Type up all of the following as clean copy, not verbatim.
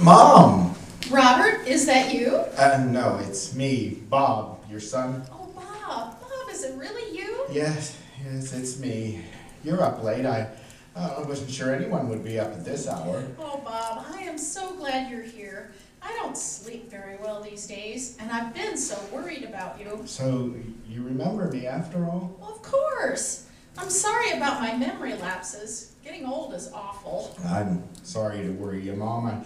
Mom! Robert, is that you? No, it's me, Bob, your son. Oh, Bob. Bob, is it really you? Yes, it's me. You're up late. I wasn't sure anyone would be up at this hour. Oh, Bob, I am so glad you're here. I don't sleep very well these days, and I've been so worried about you. So, you remember me after all? Well, of course. I'm sorry about my memory lapses. Getting old is awful. I'm sorry to worry you, Mom.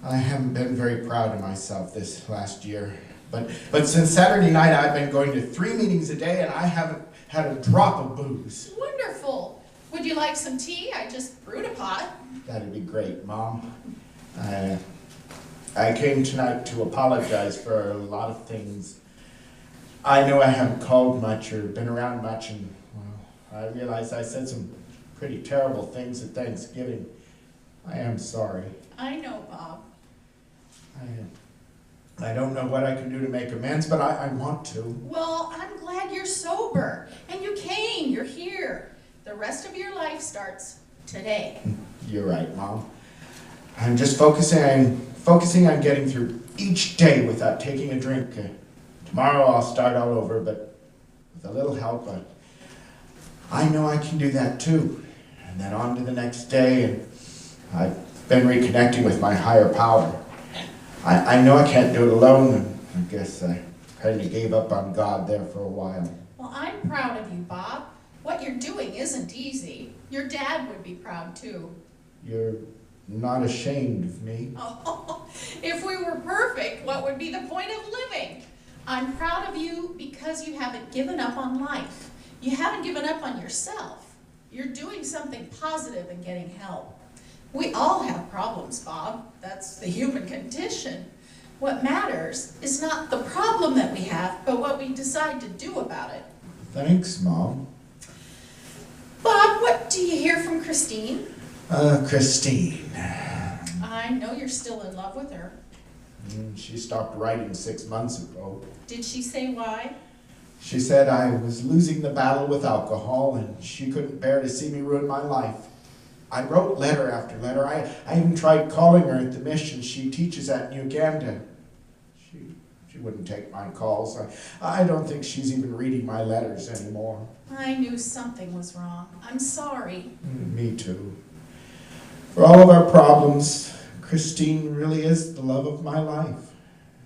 I haven't been very proud of myself this last year. But since Saturday night, I've been going to 3 meetings a day, and I haven't had a drop of booze. Wonderful. Would you like some tea? I just brewed a pot. That'd be great, Mom. I came tonight to apologize for a lot of things. I know I haven't called much or been around much, and well, I realize I said some pretty terrible things at Thanksgiving. I am sorry. I know, Bob. I don't know what I can do to make amends, but I want to. Well, I'm glad you're sober. And you came. You're here. The rest of your life starts today. You're right, Mom. I'm just focusing on getting through each day without taking a drink. Tomorrow I'll start all over, but with a little help, I know I can do that too. And then on to the next day, and I've been reconnecting with my higher power. I know I can't do it alone, and I guess I kind of gave up on God there for a while. Well, I'm proud of you, Bob. What you're doing isn't easy. Your dad would be proud too. You're not ashamed of me? Oh, if we were perfect, what would be the point of living? I'm proud of you because you haven't given up on life. You haven't given up on yourself. You're doing something positive and getting help. We all have problems, Bob. That's the human condition. What matters is not the problem that we have, but what we decide to do about it. Thanks, Mom. Bob, what do you hear from Christine? Christine. I know you're still in love with her. She stopped writing 6 months ago. Did she say why? She said I was losing the battle with alcohol, and she couldn't bear to see me ruin my life. I wrote letter after letter. I even tried calling her at the mission she teaches at in Uganda. She wouldn't take my calls. I don't think she's even reading my letters anymore. I knew something was wrong. I'm sorry. Me too. For all of our problems, Christine really is the love of my life.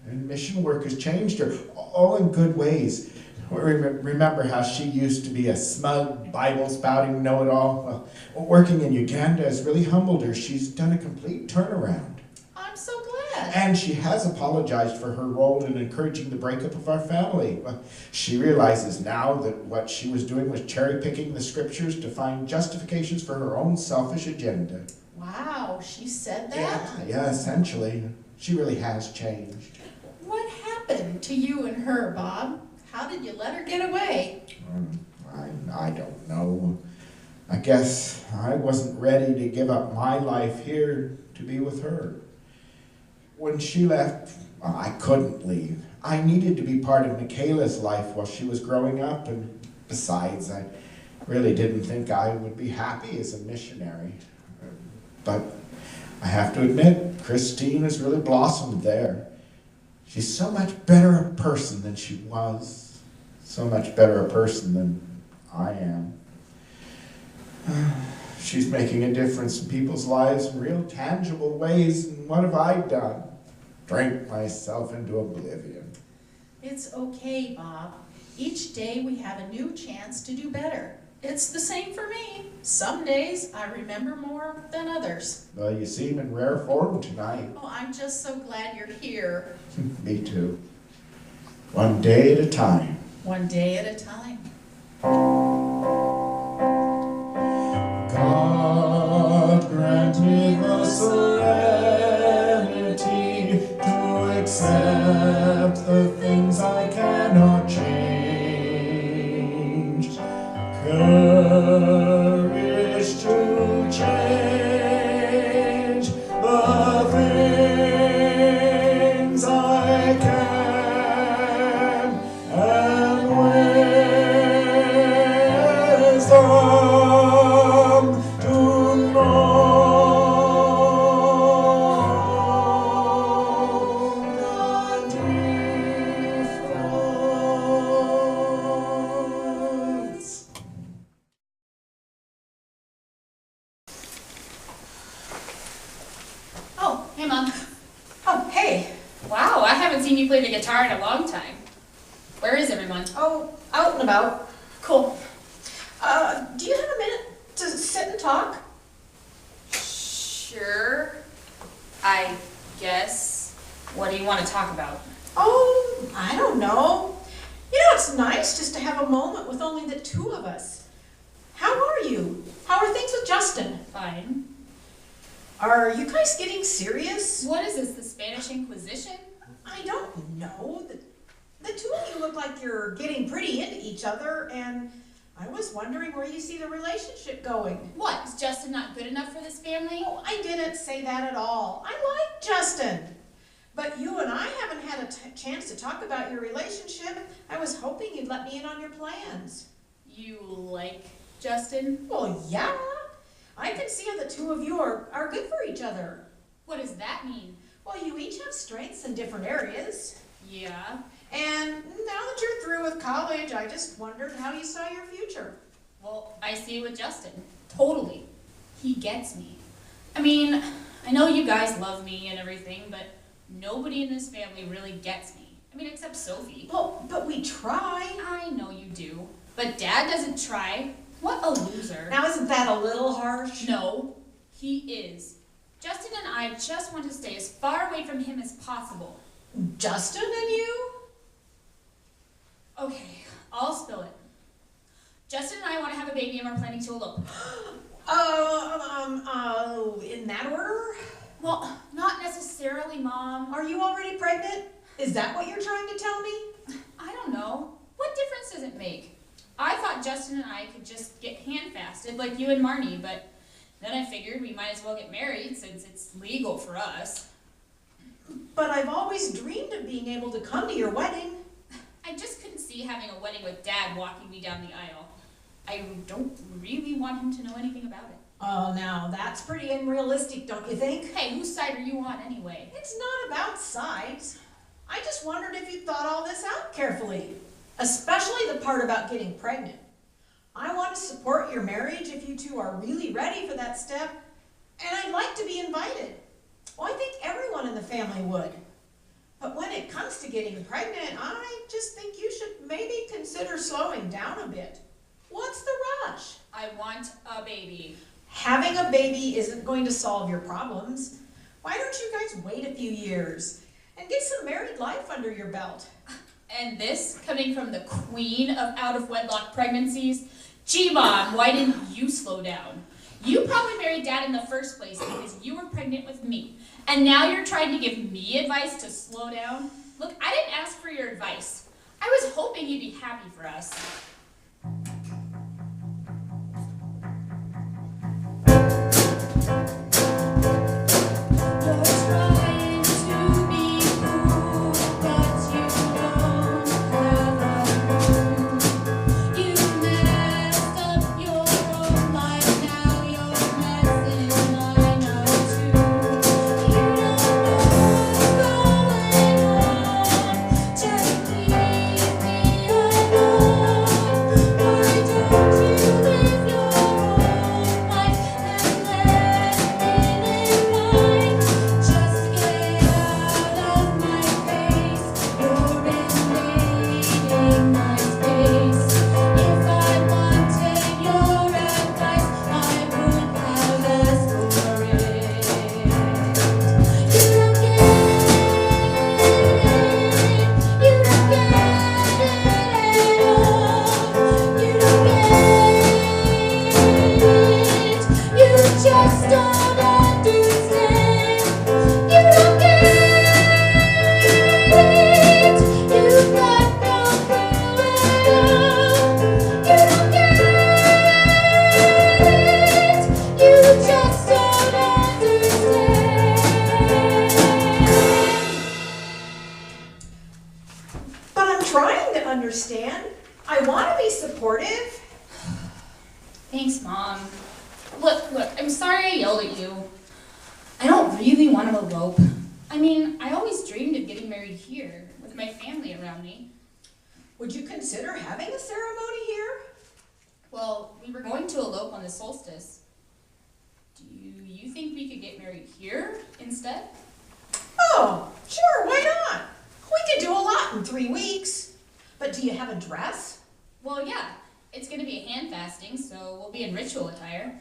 And mission work has changed her, all in good ways. Remember how she used to be a smug, Bible-spouting know-it-all? Well, working in Uganda has really humbled her. She's done a complete turnaround. I'm so glad. And she has apologized for her role in encouraging the breakup of our family. Well, she realizes now that what she was doing was cherry-picking the scriptures to find justifications for her own selfish agenda. Wow, she said that? Yeah, essentially. She really has changed. What happened to you and her, Bob? How did you let her get away? I don't know. I guess I wasn't ready to give up my life here to be with her. When she left, I couldn't leave. I needed to be part of Michaela's life while she was growing up, and besides, I really didn't think I would be happy as a missionary. But I have to admit, Christine has really blossomed there. She's so much better a person than she was. So much better a person than I am. She's making a difference in people's lives in real tangible ways, and what have I done? Drank myself into oblivion. It's okay, Bob. Each day we have a new chance to do better. It's the same for me. Some days I remember more than others. Well, you seem in rare form tonight. Oh, I'm just so glad you're here. Me too. One day at a time. One day at a time. God grant me the serenity to accept the things I cannot change. Courage to change the things I can, and wisdom to know seen you play the guitar in a long time. Where is everyone? Oh, out and about. Cool. Do you have a minute to sit and talk? Sure. I guess. What do you want to talk about? Oh, I don't know. It's nice just to have a moment with only the two of us. How are you? How are things with Justin? Fine. Are you guys getting serious? What is this, the Spanish Inquisition? I don't know. The two of you look like you're getting pretty into each other, and I was wondering where you see the relationship going. What, is Justin not good enough for this family? Oh, I didn't say that at all. I like Justin. But you and I haven't had a chance to talk about your relationship. I was hoping you'd let me in on your plans. You like Justin? Well, yeah. I can see how the two of you are good for each other. What does that mean? Well, you each have strengths in different areas. Yeah. And now that you're through with college, I just wondered how you saw your future. Well, I see with Justin. Totally. He gets me. I mean, I know you guys love me and everything, but nobody in this family really gets me. I mean, except Sophie. Well, but we try. I know you do. But Dad doesn't try. What a loser. Now, isn't that a little harsh? No, he is. Justin and I just want to stay as far away from him as possible. Justin and you? Okay, I'll spill it. Justin and I want to have a baby and we're planning to elope. In that order? Well, not necessarily, Mom. Are you already pregnant? Is that what you're trying to tell me? I don't know. What difference does it make? I thought Justin and I could just get handfasted like you and Marnie, but then I figured we might as well get married since it's legal for us. But I've always dreamed of being able to come to your wedding. I just couldn't see having a wedding with Dad walking me down the aisle. I don't really want him to know anything about it. Oh, now that's pretty unrealistic, don't you think? Hey, whose side are you on anyway? It's not about sides. I just wondered if you thought all this out carefully, especially the part about getting pregnant. I want to support your marriage if you two are really ready for that step, and I'd like to be invited. Well, I think everyone in the family would. But when it comes to getting pregnant, I just think you should maybe consider slowing down a bit. What's the rush? I want a baby. Having a baby isn't going to solve your problems. Why don't you guys wait a few years and get some married life under your belt? And this coming from the queen of out-of-wedlock pregnancies? Gee, Mom, why didn't you slow down? You probably married Dad in the first place because you were pregnant with me. And now you're trying to give me advice to slow down? Look, I didn't ask for your advice. I was hoping you'd be happy for us. Understand? I want to be supportive. Thanks, Mom. Look, I'm sorry I yelled at you. I don't really want to elope. I mean, I always dreamed of getting married here, with my family around me. Would you consider having a ceremony here? Well, we were going to elope on the solstice. Do you think we could get married here instead? Oh, sure, why not? We could do a lot in 3 weeks. But do you have a dress? Well, yeah, it's gonna be a handfasting, so we'll be in ritual attire.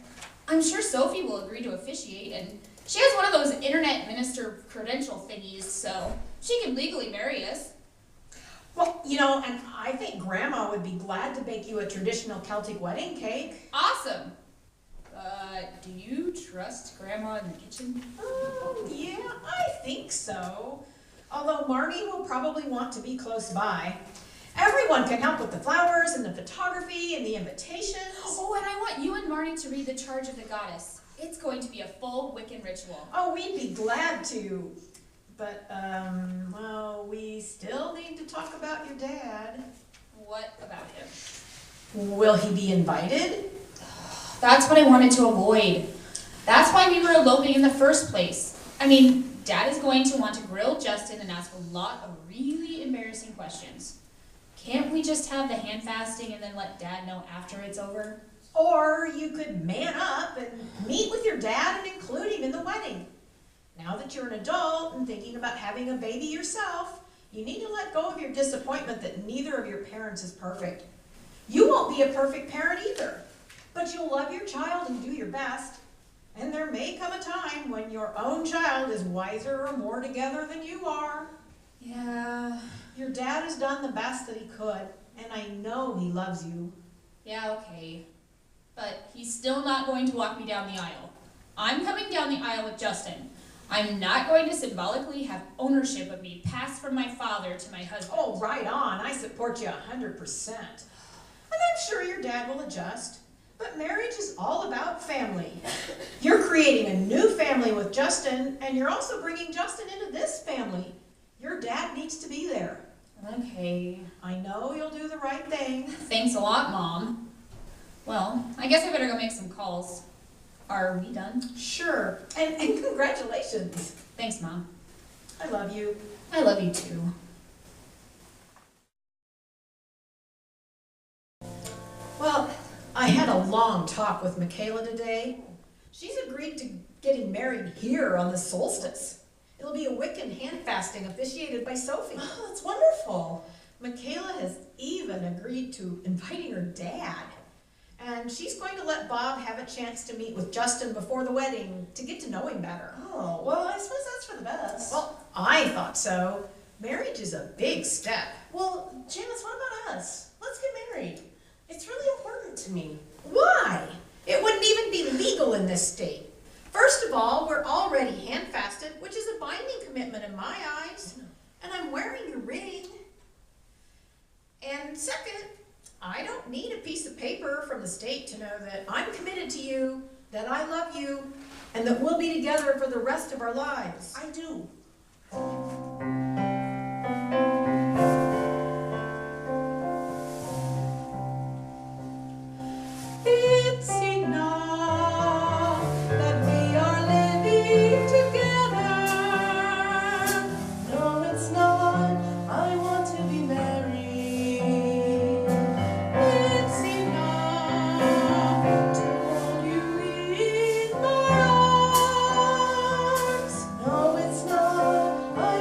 I'm sure Sophie will agree to officiate, and she has one of those internet minister credential thingies, so she can legally marry us. Well, and I think Grandma would be glad to bake you a traditional Celtic wedding cake. Awesome! Do you trust Grandma in the kitchen? Yeah, I think so. Although Marnie will probably want to be close by. Everyone can help with the flowers and the photography and the invitations. Oh, and I want you and Marnie to read the Charge of the Goddess. It's going to be a full Wiccan ritual. Oh, we'd be glad to. But, well, we still need to talk about your dad. What about him? Will he be invited? That's what I wanted to avoid. That's why we were eloping in the first place. I mean, Dad is going to want to grill Justin and ask a lot of really embarrassing questions. Can't we just have the handfasting and then let Dad know after it's over? Or you could man up and meet with your dad and include him in the wedding. Now that you're an adult and thinking about having a baby yourself, you need to let go of your disappointment that neither of your parents is perfect. You won't be a perfect parent either, but you'll love your child and do your best. And there may come a time when your own child is wiser or more together than you are. Yeah. Your dad has done the best that he could, and I know he loves you. Yeah, okay. But he's still not going to walk me down the aisle. I'm coming down the aisle with Justin. I'm not going to symbolically have ownership of me passed from my father to my husband. Oh, right on. I support you 100%. And I'm sure your dad will adjust. But marriage is all about family. You're creating a new family with Justin, and you're also bringing Justin into this family. Your dad needs to be there. Okay. I know you'll do the right thing. Thanks a lot, Mom. Well, I guess I better go make some calls. Are we done? Sure. And congratulations. Thanks, Mom. I love you. I love you too. Well, I had a long talk with Michaela today. She's agreed to getting married here on the solstice. It'll be a Wiccan handfasting officiated by Sophie. Oh, that's wonderful. Michaela has even agreed to inviting her dad. And she's going to let Bob have a chance to meet with Justin before the wedding to get to know him better. Oh, well, I suppose that's for the best. Well, I thought so. Marriage is a big step. Well, Janice, what about us? Let's get married. It's really important to me. Why? It wouldn't even be legal in this state. First of all, we're already handfasted, which is a binding commitment in my eyes. And I'm wearing your ring. And second, I don't need a piece of paper from the state to know that I'm committed to you, that I love you, and that we'll be together for the rest of our lives. I do. It's enough that we are living together. No, it's not. I want to be married. It's enough to hold you in my arms. No, it's not. I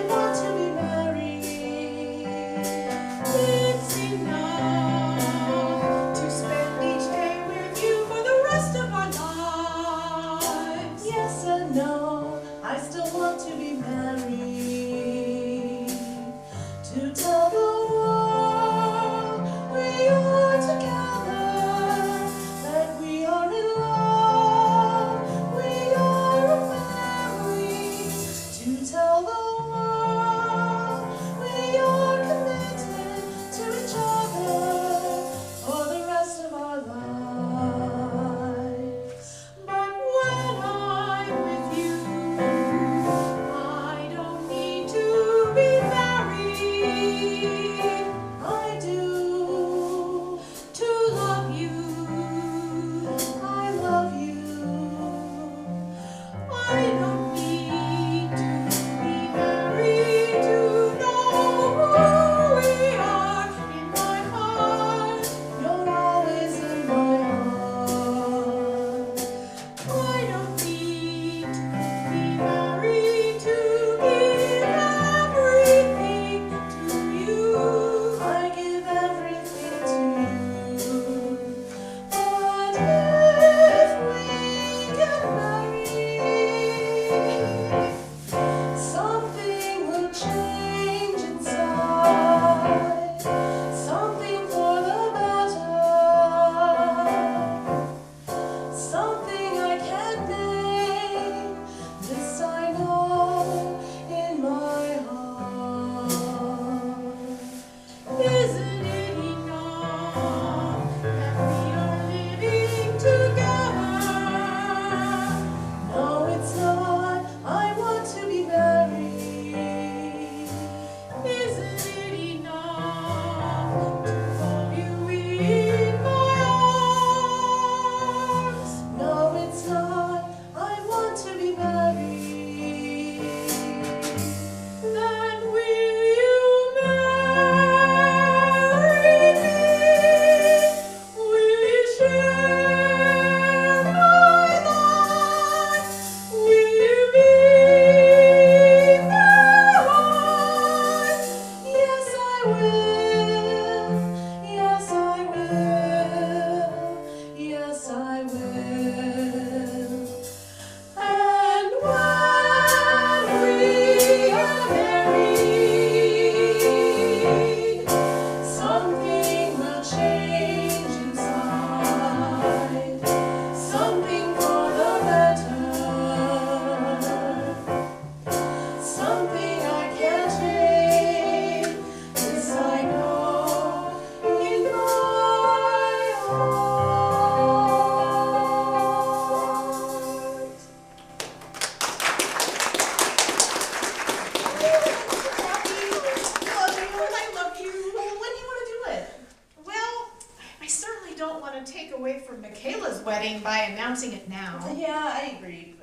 by announcing it now. Yeah, I agree.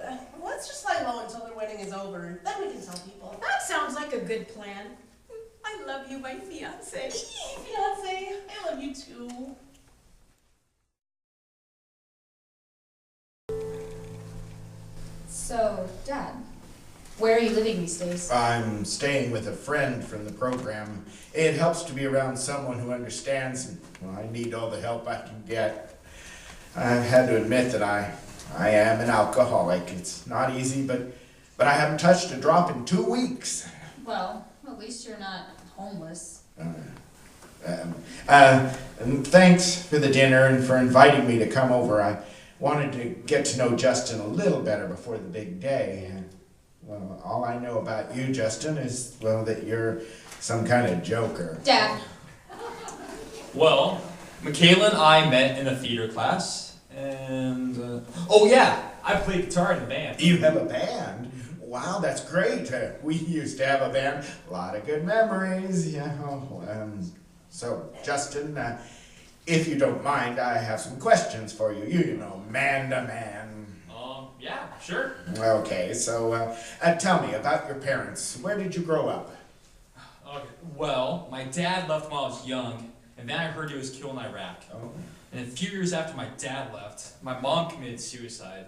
Let's just lie low until their wedding is over, then we can tell people. That sounds like a good plan. I love you, my fiance. Fiance, I love you too. So, Dad, where are you living these days? I'm staying with a friend from the program. It helps to be around someone who understands, and well, I need all the help I can get. I've had to admit that I am an alcoholic. It's not easy, but I haven't touched a drop in 2 weeks. Well, at least you're not homeless. And thanks for the dinner and for inviting me to come over. I wanted to get to know Justin a little better before the big day. Well, all I know about you, Justin, is, well, that you're some kind of joker. Dad. Well, Michaela and I met in a theater class, and, oh yeah, I played guitar in the band. You have a band? Wow, that's great. We used to have a band. A lot of good memories. Yeah. So, Justin, if you don't mind, I have some questions for you. You know, man to man. Yeah, sure. Okay, so tell me about your parents. Where did you grow up? Okay. Well, my dad left when I was young, and then I heard he was killed in Iraq. Oh. And a few years after my dad left, my mom committed suicide.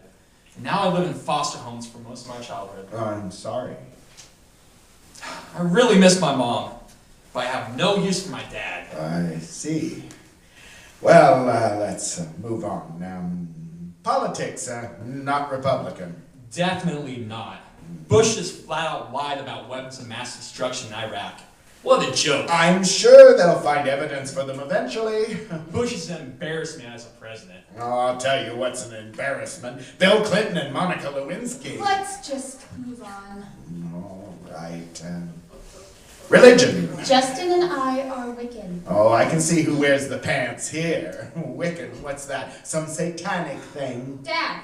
And now I live in foster homes for most of my childhood. Oh, I'm sorry. I really miss my mom, but I have no use for my dad. I see. Well, let's move on. Politics, not Republican. Definitely not. Bush just flat out lied about weapons of mass destruction in Iraq. What a joke. I'm sure they'll find evidence for them eventually. Bush is an embarrassment as a president. Oh, I'll tell you what's an embarrassment. Bill Clinton and Monica Lewinsky. Let's just move on. All right. Religion. Justin and I are Wiccan. Oh, I can see who wears the pants here. Wiccan, what's that? Some satanic thing? Dad,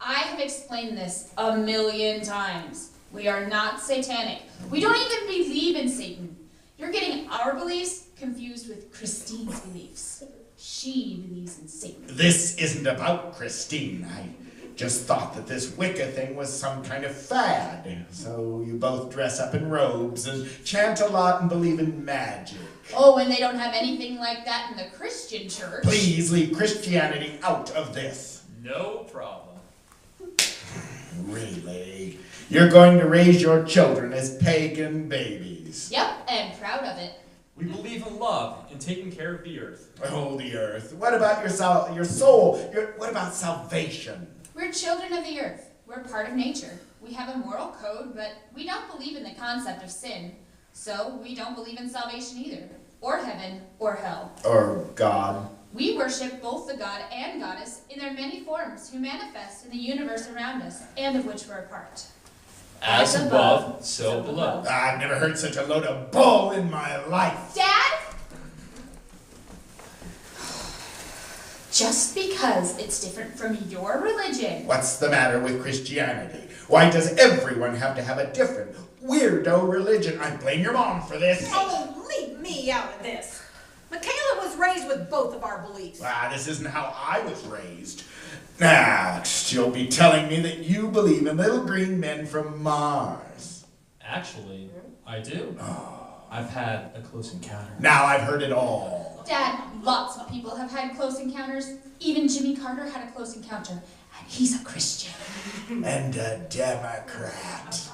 I have explained this 1,000,000 times. We are not satanic. We don't even believe in Satan. You're getting our beliefs confused with Christine's beliefs. She believes in Satan. This isn't about Christine. I just thought that this Wicca thing was some kind of fad. So you both dress up in robes and chant a lot and believe in magic. Oh, and they don't have anything like that in the Christian church. Please leave Christianity out of this. No problem. Really? You're going to raise your children as pagan babies? Yep, and proud of it. We believe in love and taking care of the earth. Oh, the earth. What about your soul? What about salvation? We're children of the earth. We're part of nature. We have a moral code, but we don't believe in the concept of sin. So we don't believe in salvation either, or heaven, or hell. Or God. We worship both the god and goddess in their many forms who manifest in the universe around us, and of which we're a part. As above, so below. I've never heard such a load of bull in my life. Dad? Just because it's different from your religion. What's the matter with Christianity? Why does everyone have to have a different, weirdo religion? I blame your mom for this. Oh, leave me out of this. Michaela was raised with both of our beliefs. This isn't how I was raised. Next, you'll be telling me that you believe in little green men from Mars. Actually, I do. I've had a close encounter. Now I've heard it all. Dad, lots of people have had close encounters. Even Jimmy Carter had a close encounter, and he's a Christian. And a Democrat.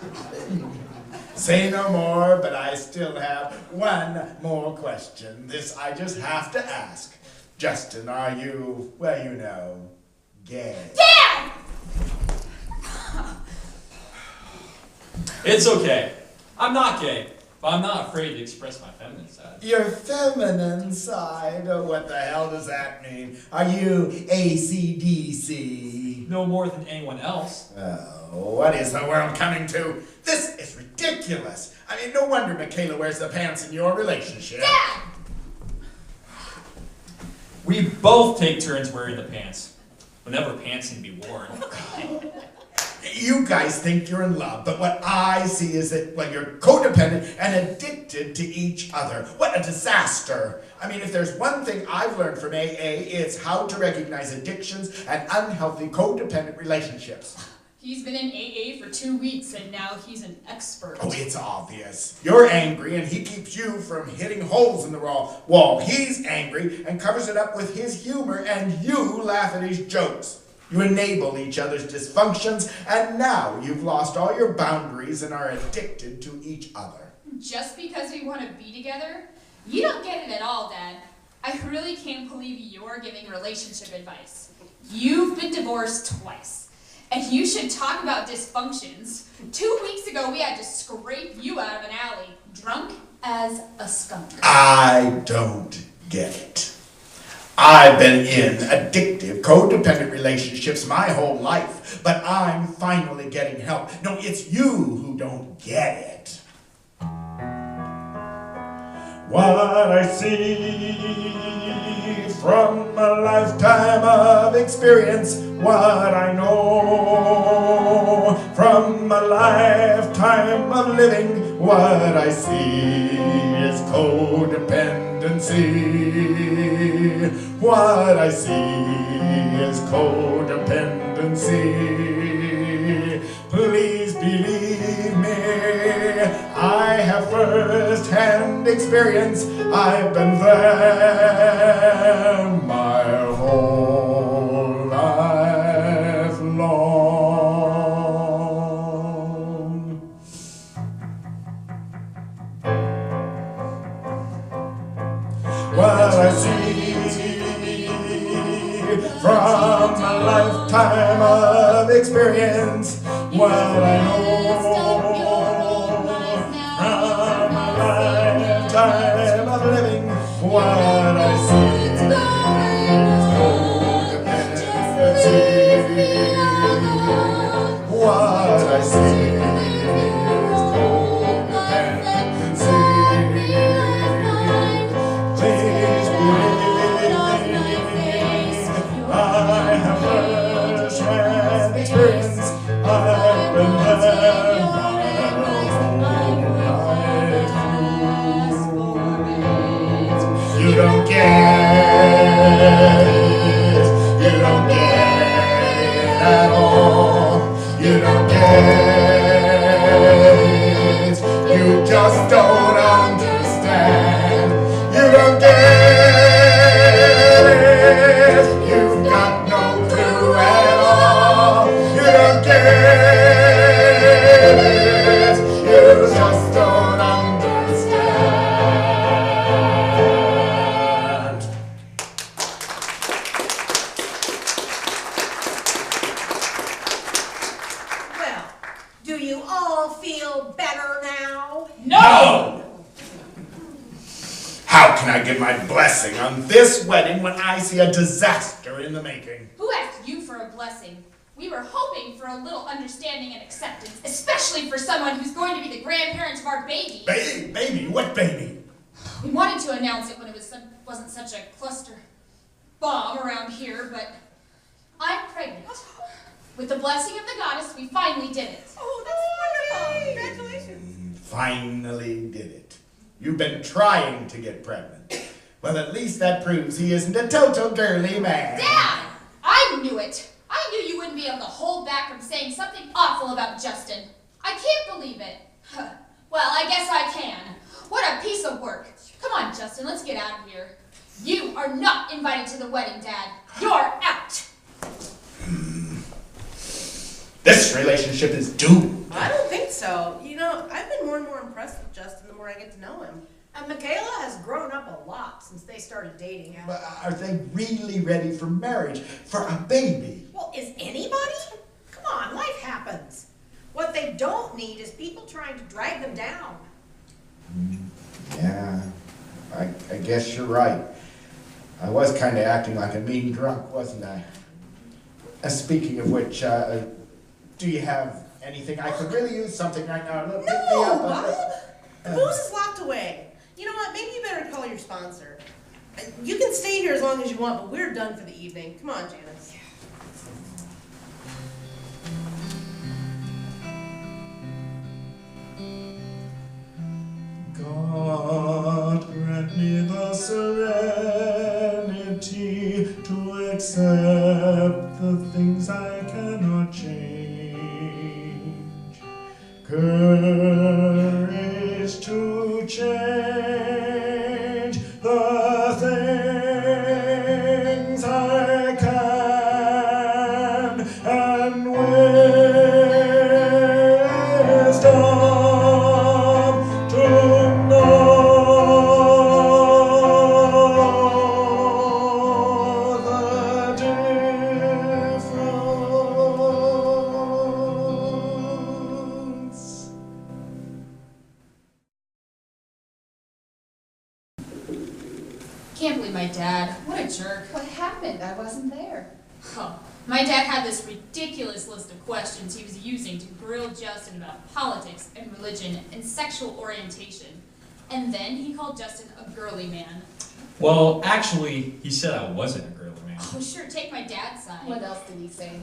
Say no more, but I still have one more question. This I just have to ask. Justin, are you, well, you know, gay? Dad! It's okay. I'm not gay, but I'm not afraid to express my feminine side. Your feminine side? Oh, what the hell does that mean? Are you AC/DC? No more than anyone else. Oh, what is the world coming to? This is ridiculous. I mean, no wonder Michaela wears the pants in your relationship. Dad! We both take turns wearing the pants, whenever pants can be worn. You guys think you're in love, but what I see is that, well, you're codependent and addicted to each other. What a disaster. I mean, if there's one thing I've learned from AA, it's how to recognize addictions and unhealthy codependent relationships. He's been in AA for 2 weeks and now he's an expert. Oh, it's obvious. You're angry and he keeps you from hitting holes in the wall. He's angry and covers it up with his humor and you laugh at his jokes. You enable each other's dysfunctions and now you've lost all your boundaries and are addicted to each other. Just because we want to be together? You don't get it at all, Dad. I really can't believe you're giving relationship advice. You've been divorced twice. And you should talk about dysfunctions. 2 weeks ago, we had to scrape you out of an alley, drunk as a skunk. I don't get it. I've been in addictive, codependent relationships my whole life, but I'm finally getting help. No, it's you who don't get it. What I see from a lifetime of experience, what I know from a lifetime of living, what I see is codependency. What I see is codependency. Please believe me, I have first-hand experience. I've been there my whole life long. What I see from a lifetime of experience, what I know from a lifetime of living, what I see is codependency. What I see is codependency. Please believe me, I have first-hand experience. I've been there my whole life through. You don't get it. You don't get it at all. You don't get it. You just don't understand. You don't get it. You've got no clue at all. You don't get it. You just don't understand. Well, do you all feel better now? No! How can I give my blessing on this wedding when I see a disaster in the making? Who asked you for a blessing? We were hoping for a little understanding and acceptance, especially for someone who's going to be the grandparents of our baby. Baby? What baby? We wanted to announce it when it wasn't such a cluster bomb around here, but I'm pregnant. With the blessing of the goddess, we finally did it. Oh, that's wonderful. Congratulations. Finally did it. You've been trying to get pregnant. Well, at least that proves he isn't a total girly man. Dad! I knew it. I knew you wouldn't be able to hold back from saying something awful about Justin. I can't believe it. Well, I guess I can. What a piece of work. Come on, Justin, let's get out of here. You are not invited to the wedding, Dad. You're out. This relationship is doomed. I don't think so. You know, I've been more and more impressed with Justin the more I get to know him. And Michaela has grown up a lot since they started dating. But are they really ready for marriage? For a baby? Well, is anybody? Come on, life happens. What they don't need is people trying to drag them down. Yeah, I guess you're right. I was kind of acting like a mean drunk, wasn't I? Speaking of which, do you have anything I could really use something right now? Pick me No, up. Bob! The booze is locked away. You know what? Maybe you better call your sponsor. You can stay here as long as you want, but we're done for the evening. Come on, Janice. cannot change. Courage to change the things I can, and wisdom to know the difference. Can't believe my dad. What a jerk. What happened? I wasn't there. Oh, my dad had this ridiculous list of questions he was using to grill Justin about politics and religion and sexual orientation. And then he called Justin a girly man. Well, actually, he said I wasn't a girly man. Oh, sure, take my dad's side. What else did he say?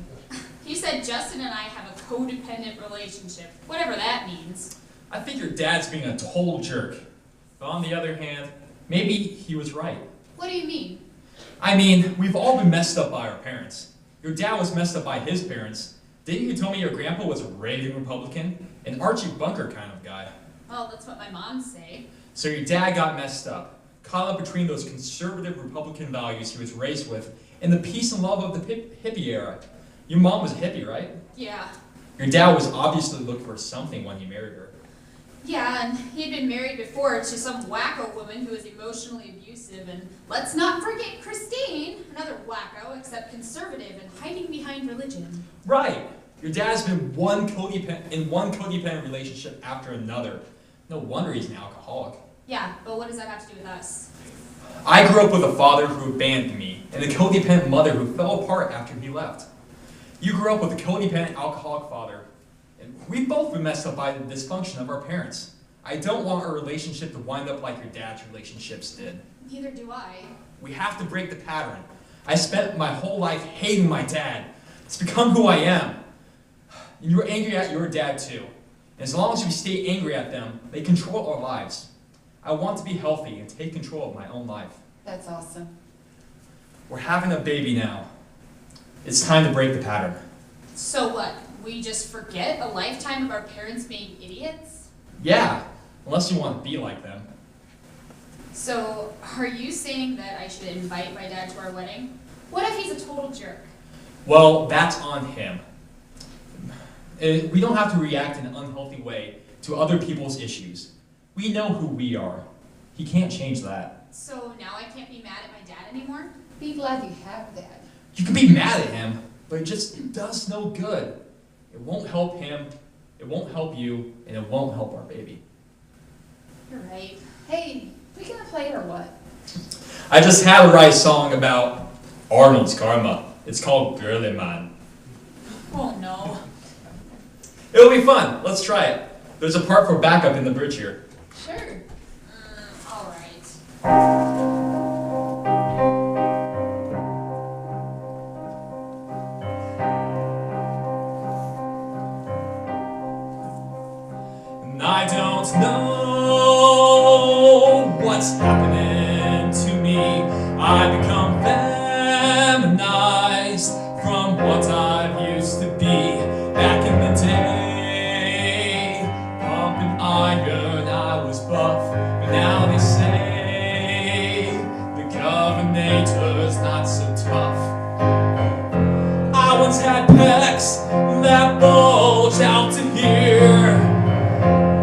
He said Justin and I have a codependent relationship, whatever that means. I think your dad's being a total jerk. But on the other hand, maybe he was right. What do you mean? I mean, we've all been messed up by our parents. Your dad was messed up by his parents. Didn't you tell me your grandpa was a raving Republican? An Archie Bunker kind of guy. Well, that's what my mom say. So your dad got messed up, caught up between those conservative Republican values he was raised with and the peace and love of the hippie era. Your mom was a hippie, right? Yeah. Your dad was obviously looking for something when he married her. Yeah, and he'd been married before to some wacko woman who was emotionally abusive, and let's not forget Christine, another wacko, except conservative and hiding behind religion. Right. Your dad's been in one codependent relationship after another. No wonder he's an alcoholic. Yeah, but what does that have to do with us? I grew up with a father who abandoned me, and a codependent mother who fell apart after he left. You grew up with a codependent alcoholic father, and we've both been messed up by the dysfunction of our parents. I don't want our relationship to wind up like your dad's relationships did. Neither do I. We have to break the pattern. I spent my whole life hating my dad. It's become who I am. And you're angry at your dad too. And as long as we stay angry at them, they control our lives. I want to be healthy and take control of my own life. That's awesome. We're having a baby now. It's time to break the pattern. So what? We just forget a lifetime of our parents being idiots? Yeah, unless you want to be like them. So, are you saying that I should invite my dad to our wedding? What if he's a total jerk? Well, that's on him. We don't have to react in an unhealthy way to other people's issues. We know who we are. He can't change that. So now I can't be mad at my dad anymore? Be glad you have Dad. You can be mad at him, but it just does no good. It won't help him, it won't help you, and it won't help our baby. You're right. Hey, we gonna play it or what? I just had to write a song about Arnold's karma. It's called Girly Man. Oh no. It'll be fun. Let's try it. There's a part for backup in the bridge here. Sure. Alright. And I don't know what's happening to me. I become feminized from what I've used to be back in the day. Pumping iron, I was buff, but now they say the governator's not so tough. I once had pecs that bulged out to here,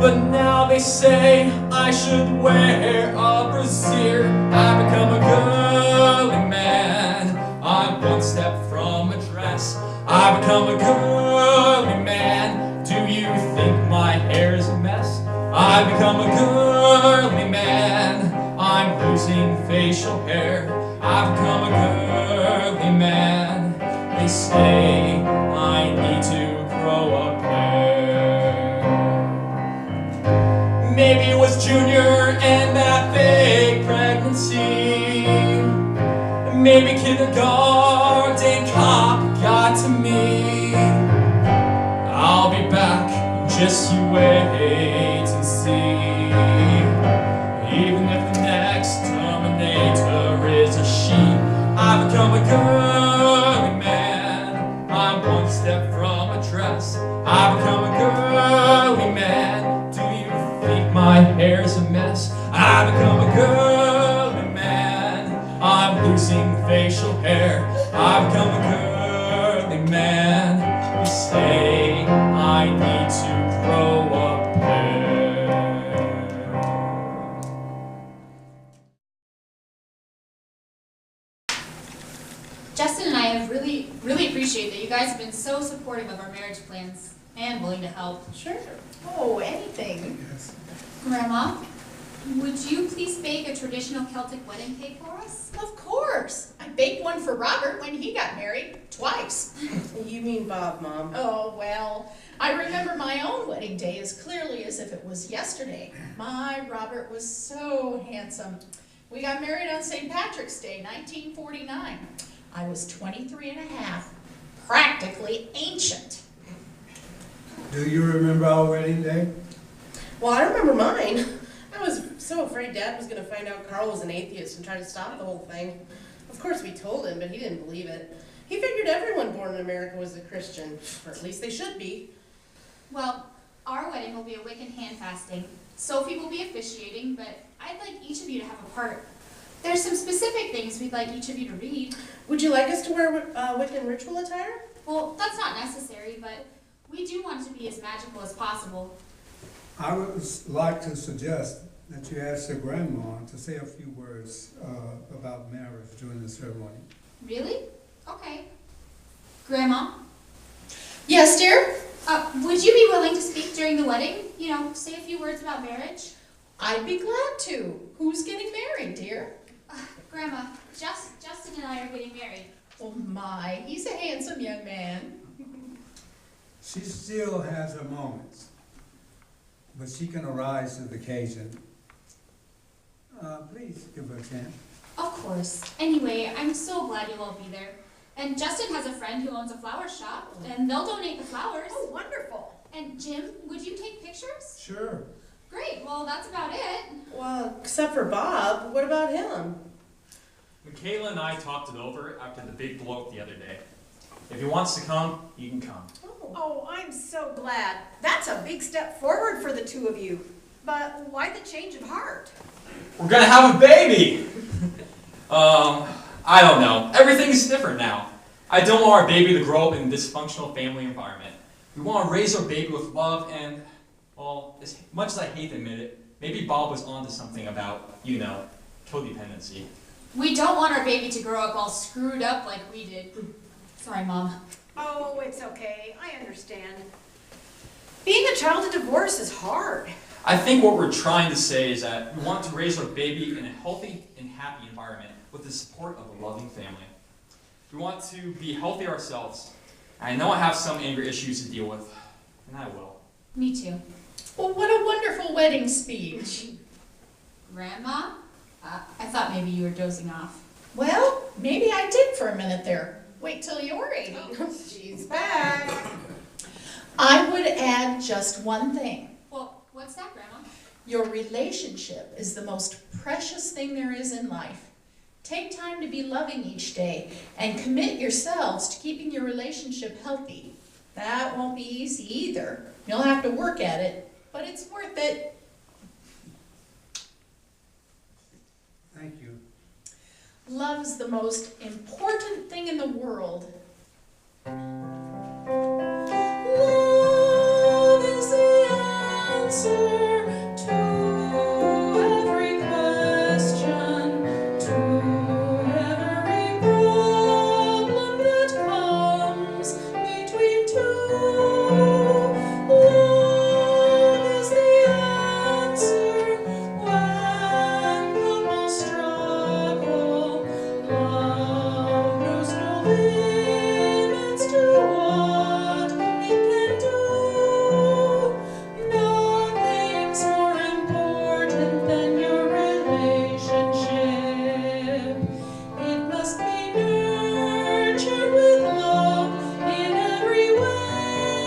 but now they say I should wear a brassiere. I become a girly man. I'm one step from a dress. I become a girly man. Do you think my hair's a mess? I become a girly man. I'm losing facial hair. I become a girly man. They say I need to grow up hair. Maybe it was Junior and that fake pregnancy. Maybe kindergarten cop got to me. I'll be back, just you wait and see. Even if the next Terminator is a she, I become a girly man. I'm one step from a dress. I become a girly man. Do you think my hair's a mess? I become a girly man. I'm losing facial hair. I become a girly man. You say I need to grow a pair. Justin and I have really appreciate that you guys have been so supportive of our marriage plans and willing to help. Sure. Oh, anything. Grandma, would you please bake a traditional Celtic wedding cake for us? Of course. I baked one for Robert when he got married, twice. You mean Bob, Mom. Oh, well, I remember my own wedding day as clearly as if it was yesterday. My Robert was so handsome. We got married on St. Patrick's Day, 1949. I was 23 and a half, practically ancient. Do you remember our wedding day? Well, I remember mine. I was so afraid Dad was going to find out Carl was an atheist and try to stop the whole thing. Of course, we told him, but he didn't believe it. He figured everyone born in America was a Christian, or at least they should be. Well, our wedding will be a Wiccan handfasting. Sophie will be officiating, but I'd like each of you to have a part. There's some specific things we'd like each of you to read. Would you like us to wear Wiccan ritual attire? Well, that's not necessary, but we do want it to be as magical as possible. I would like to suggest that you ask your grandma to say a few words about marriage during the ceremony. Really? Okay. Grandma, Yes, dear? would you be willing to speak during the wedding? You know, say a few words about marriage? I'd be glad to. Who's getting married, dear? Grandma, Justin and I are getting married. Oh my, he's a handsome young man. She still has her moments, but she can arise to the occasion. Please give her a chance. Of course. Anyway, I'm so glad you'll all be there. And Justin has a friend who owns a flower shop, and they'll donate the flowers. Oh, wonderful. And Jim, would you take pictures? Sure. Great, well, that's about it. Well, except for Bob. What about him? Michaela and I talked it over after the big blow-up the other day. If he wants to come, he can come. Oh, I'm so glad. That's a big step forward for the two of you. But why the change of heart? We're gonna have a baby! I don't know. Everything's different now. I don't want our baby to grow up in a dysfunctional family environment. We want to raise our baby with love and, well, as much as I hate to admit it, maybe Bob was onto something about, you know, codependency. We don't want our baby to grow up all screwed up like we did. Sorry, Mom. Oh, it's okay. I understand. Being a child of divorce is hard. I think what we're trying to say is that we want to raise our baby in a healthy and happy environment with the support of a loving family. We want to be healthy ourselves. I know I have some anger issues to deal with, and I will. Me too. Well, what a wonderful wedding speech. Grandma? I thought maybe you were dozing off. Well, maybe I did for a minute there. Wait till you're 80. She's back. I would add just one thing. Well, what's that, Grandma? Your relationship is the most precious thing there is in life. Take time to be loving each day and commit yourselves to keeping your relationship healthy. That won't be easy either. You'll have to work at it, but it's worth it. Thank you. Love's the most important thing in the world. Love is the answer to every question, to every problem that comes between two. Love is the answer when couples struggle. Love knows no limits to what it can do. Nothing's more important than your relationship. It must be nurtured with love in every way.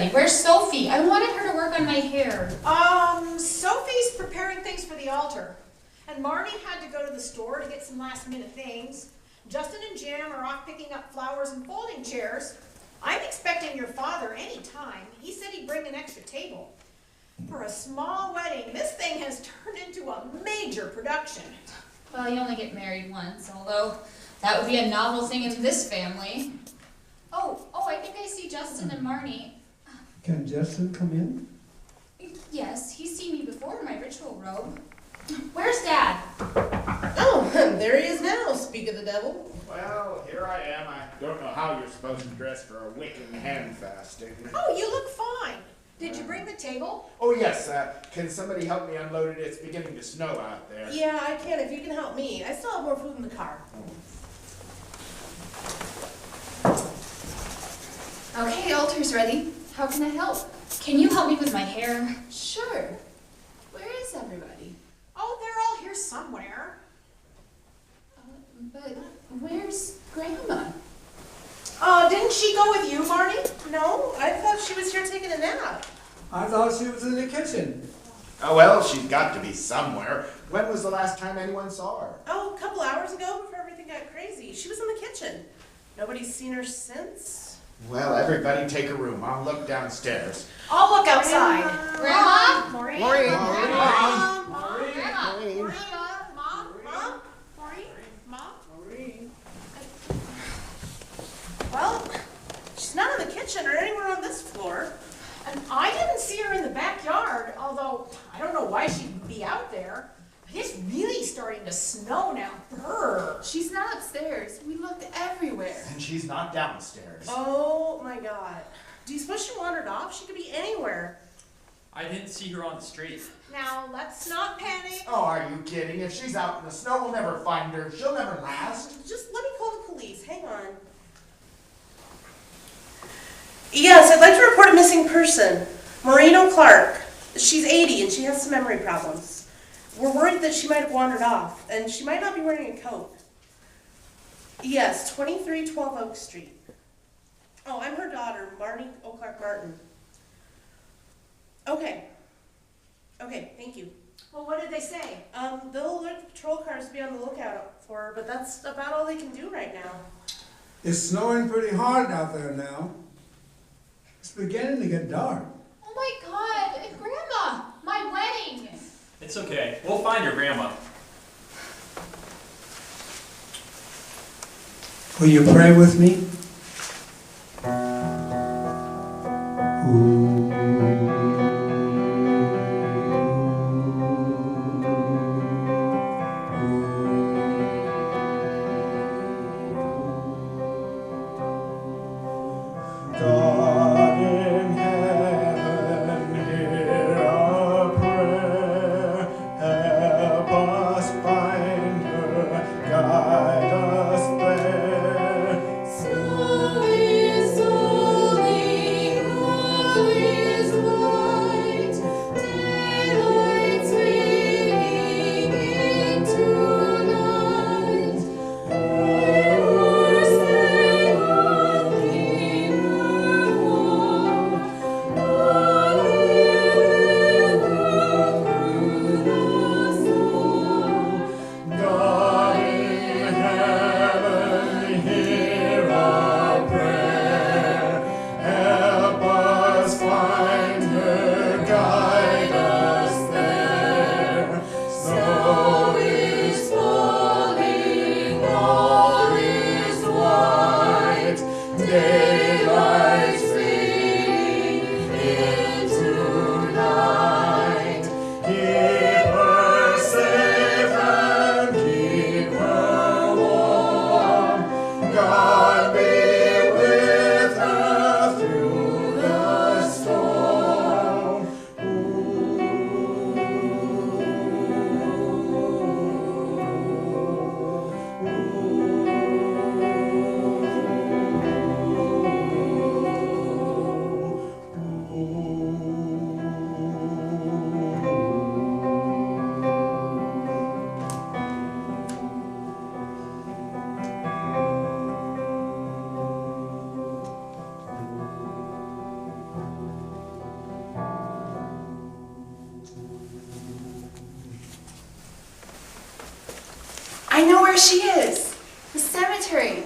ready. Where's Sophie? I wanted her to work on my hair. Sophie's preparing things for the altar. And Marnie had to go to the store to get some last minute things. Justin and Jam are off picking up flowers and folding chairs. I'm expecting your father any time. He said he'd bring an extra table. For a small wedding, this thing has turned into a major production. Well, you only get married once, although that would be a novel thing in this family. Oh, I think I see Justin and Marnie. Can Justin come in? Yes, he's seen me before in my ritual robe. Where's Dad? Oh, there he is now, speak of the devil. Well, here I am. I don't know how you're supposed to dress for a Wiccan handfasting. Oh, you look fine. Did you bring the table? Oh, yes. Can somebody help me unload it? It's beginning to snow out there. Yeah, I can if you can help me. I still have more food in the car. Okay, altar's ready. How can I help? Can you help me with my hair? Sure. Where is everybody? Oh, they're all here somewhere. But where's Grandma? Didn't she go with you, Marnie? No, I thought she was here taking a nap. I thought she was in the kitchen. Oh, well, she's got to be somewhere. When was the last time anyone saw her? Oh, a couple hours ago before everything got crazy. She was in the kitchen. Nobody's seen her since. Well, everybody take a room. I'll look downstairs. I'll look outside. Grandma? Maureen? Maureen! Mom? Grandma? Maureen! Mom? Maureen? Mom? Maureen. Well, She's not in the kitchen or anywhere on this floor. and I didn't see her in the backyard, although I don't know why she'd be out there. But it's really starting to snow now. Brr. She's not upstairs. We looked everywhere. And she's not downstairs. Oh my god. Do you suppose she wandered off? She could be anywhere. I didn't see her on the street. Now, let's not panic. Oh, are you kidding? If she's out in the snow, we'll never find her. She'll never last. Just let me call the police. Hang on. Yes, I'd like to report a missing person. Maureen O'Clark. She's 80 and she has some memory problems. We're worried that she might have wandered off, and she might not be wearing a coat. Yes, 2312 Oak Street. Oh, I'm her daughter, Marnie O'Clark Martin. Okay, thank you. Well, what did they say? They'll alert the patrol cars to be on the lookout for her, but that's about all they can do right now. It's snowing pretty hard out there now. It's beginning to get dark. Oh my God, Grandma, my wedding. It's okay. We'll find your grandma. Will you pray with me? God in heaven, hear our prayer. Help us find her, guide us there. Snow is falling, all is well. I know where she is. The cemetery.